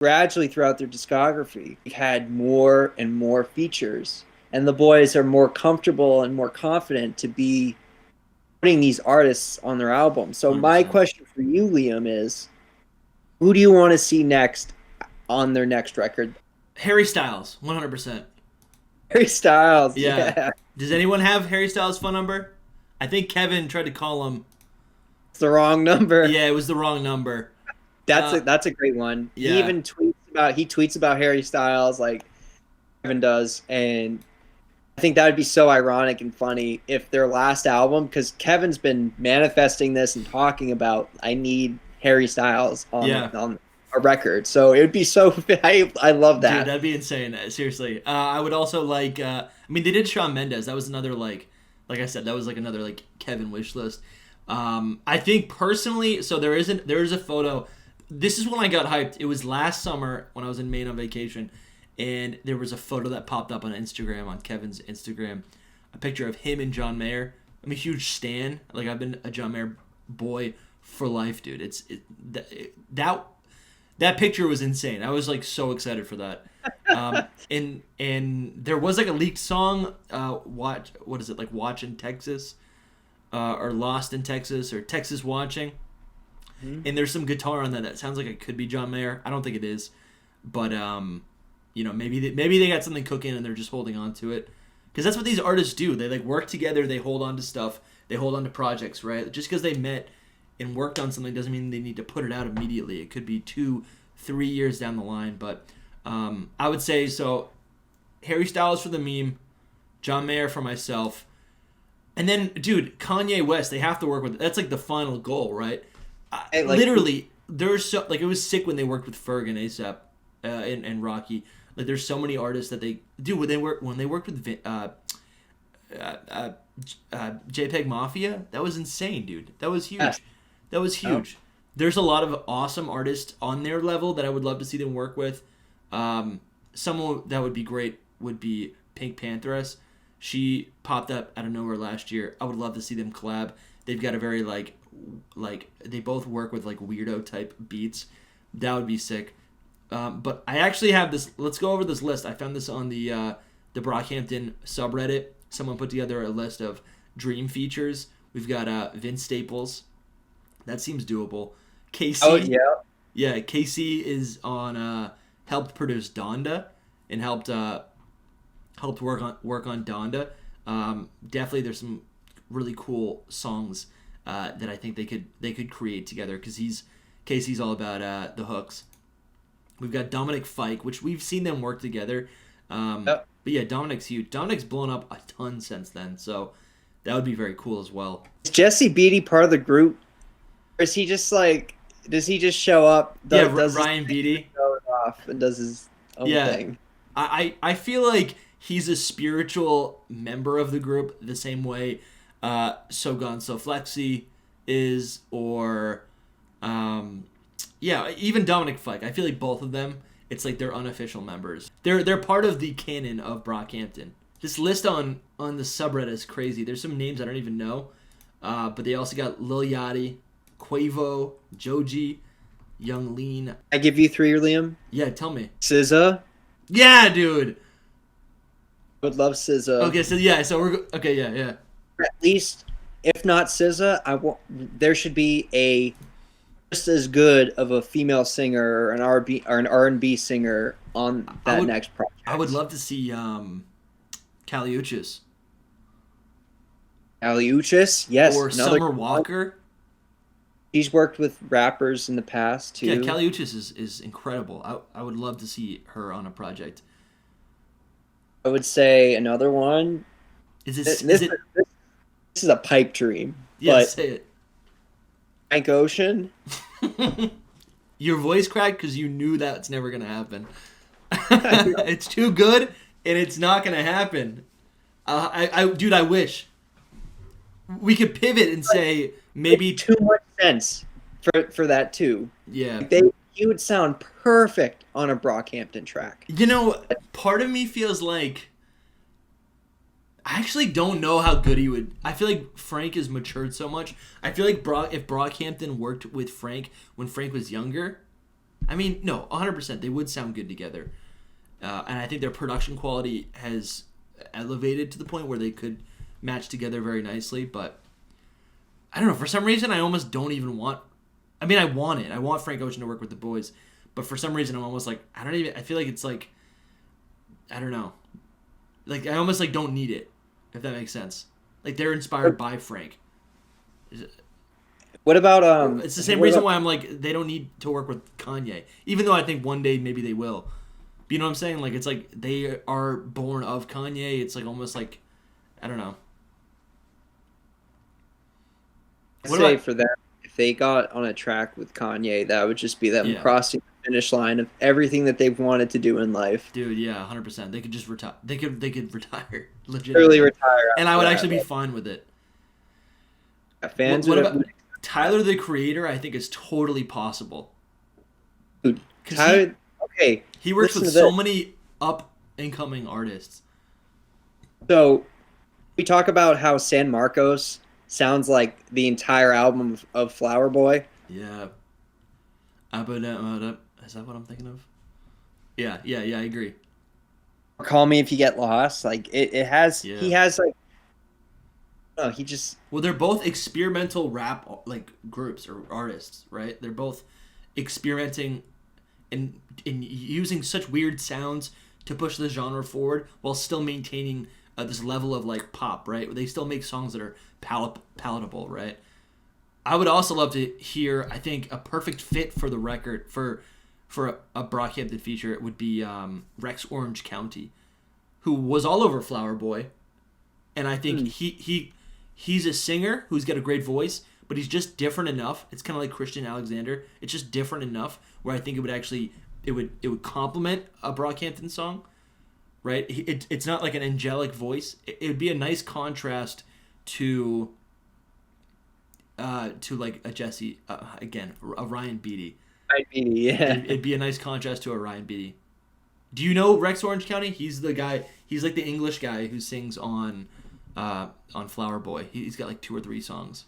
gradually throughout their discography, we've had more and more features, and the boys are more comfortable and more confident to be putting these artists on their album. So my 100%. question for you, Liam, is who do you want to see next on their next record? Harry Styles, 100%. Harry Styles, Yeah. yeah. Does anyone have Harry Styles' phone number? I think Kevin tried to call him. It's the wrong number. Yeah, it was the wrong number. That's a great one. Yeah. He tweets about Harry Styles like Kevin does, and I think that would be so ironic and funny if their last album, because Kevin's been manifesting this and talking about I need Harry Styles Yeah. on a record. So it would be so I love Dude, that. that'd be insane. Seriously. I would also like. I mean, they did Shawn Mendes. That was another like I said, that was like another like Kevin wish list. I think personally, so there is a photo. This is when I got hyped. It was last summer when I was in Maine on vacation, and there was a photo that popped up on Instagram, on Kevin's Instagram, a picture of him and John Mayer. I'm a huge stan. Like, I've been a John Mayer boy for life, dude. That picture was insane. I was like so excited for that. And there was like a leaked song. What is it, like Watch in Texas, or Lost in Texas, or Texas Watching. And there's some guitar on that sounds like it could be John Mayer. I don't think it is, but maybe they got something cooking and they're just holding on to it, because that's what these artists do. They like work together. They hold on to stuff. They hold on to projects, right? Just because they met and worked on something doesn't mean they need to put it out immediately. It could be 2-3 years down the line. But I would say so. Harry Styles for the meme, John Mayer for myself, and then dude, Kanye West. They have to work with. That's like the final goal, right? Literally, there's so like it was sick when they worked with Ferg and ASAP and Rocky. Like, there's so many artists that they do when they worked with JPEG Mafia. That was insane, dude. That was huge. Yes. That was huge. There's a lot of awesome artists on their level that I would love to see them work with. Someone that would be great would be Pink Pantheress. She popped up out of nowhere last year. I would love to see them collab. They've got a very like they both work with like weirdo type beats. That would be sick. But I actually have this. Let's go over this list. I found this on the Brockhampton subreddit. Someone put together a list of dream features. We've got Vince Staples. That seems doable. KC. Oh yeah. Yeah, KC is on. Helped produce Donda and helped work on Donda. Definitely, there's some really cool songs that I think they could create together, because Casey's all about the hooks. We've got Dominic Fike, which we've seen them work together. But yeah, Dominic's huge. Dominic's blown up a ton since then, so that would be very cool as well. Is Jesse Beatty part of the group, or is he just like? Does he just show up? Does Ryan Beatty goes off and does his own thing? I feel like he's a spiritual member of the group, the same way So Gone So Flexi is, or even Dominic Fike. I feel like both of them, it's like they're unofficial members. They're part of the canon of Brockhampton. This list on the subreddit is crazy. There's some names I don't even know, but they also got Lil Yachty, Quavo, Joji, Young Lean. I give you 3, Liam. Yeah, tell me. SZA. Yeah, dude. Would love SZA. Okay, so we're okay. Yeah. At least, if not SZA, there should be a just as good of a female singer or an R&B or an R&B singer on that next project. I would love to see Kali Uchis. Kali Uchis, yes. Or Summer Walker. She's worked with rappers in the past too. Yeah, Kali Uchis is incredible. I would love to see her on a project. I would say another one. This is a pipe dream. Yeah, but say it. Frank Ocean. Your voice cracked because you knew that's never gonna happen. It's too good, and it's not gonna happen. Dude, I wish we could pivot and say maybe too much sense for that too. Yeah, he would sound perfect on a Brockhampton track. You know, part of me feels like I actually don't know how good he would. I feel like Frank has matured so much. I feel like if Brockhampton worked with Frank when Frank was younger, I mean, no, 100%. They would sound good together. And I think their production quality has elevated to the point where they could match together very nicely. But I don't know. For some reason, I almost don't even want... I mean, I want it. I want Frank Ocean to work with the boys. But for some reason, I'm almost like... I feel like it's like... I don't know. Like, I almost like don't need it, if that makes sense. Like, they're inspired by Frank. What about It's the same reason why I'm like they don't need to work with Kanye, even though I think one day maybe they will. But you know what I'm saying? Like, it's like they are born of Kanye. It's like almost like, I don't know. For them, if they got on a track with Kanye, that would just be them Yeah. crossing the finish line of everything that they've wanted to do in life. Dude, yeah, 100%. They could just retire. They could retire legitimately, Really retire, and I would after actually that. be fine with it. Fans What would about Tyler the Creator? I think is totally possible. Dude, 'Cause Tyler, okay. He works listen with to so this. many up and coming artists. So we talk about how San Marcos sounds like the entire album of Flower Boy. Yeah. Is that what I'm thinking of? Yeah, I agree. Call Me If You Get Lost. Like it has. Yeah. He has like. No, he just. Well, they're both experimental rap like groups or artists, right? They're both experimenting and using such weird sounds to push the genre forward while still maintaining this level of like pop, right? They still make songs that are palatable, right? I would also love to hear. I think a perfect fit for the record for a Brockhampton feature would be Rex Orange County, who was all over Flower Boy, and I think he's a singer who's got a great voice, but he's just different enough. It's kind of like Christian Alexander. It's just different enough where I think it would actually it would complement a Brockhampton song, right? It's not like an angelic voice. It would be a nice contrast to like a Jesse again, a Ryan Beatty. Yeah. It'd be a nice contrast to a Ryan Beatty. Do you know Rex Orange County? He's the guy. He's like the English guy who sings on Flower Boy. He's got like 2 or 3 songs.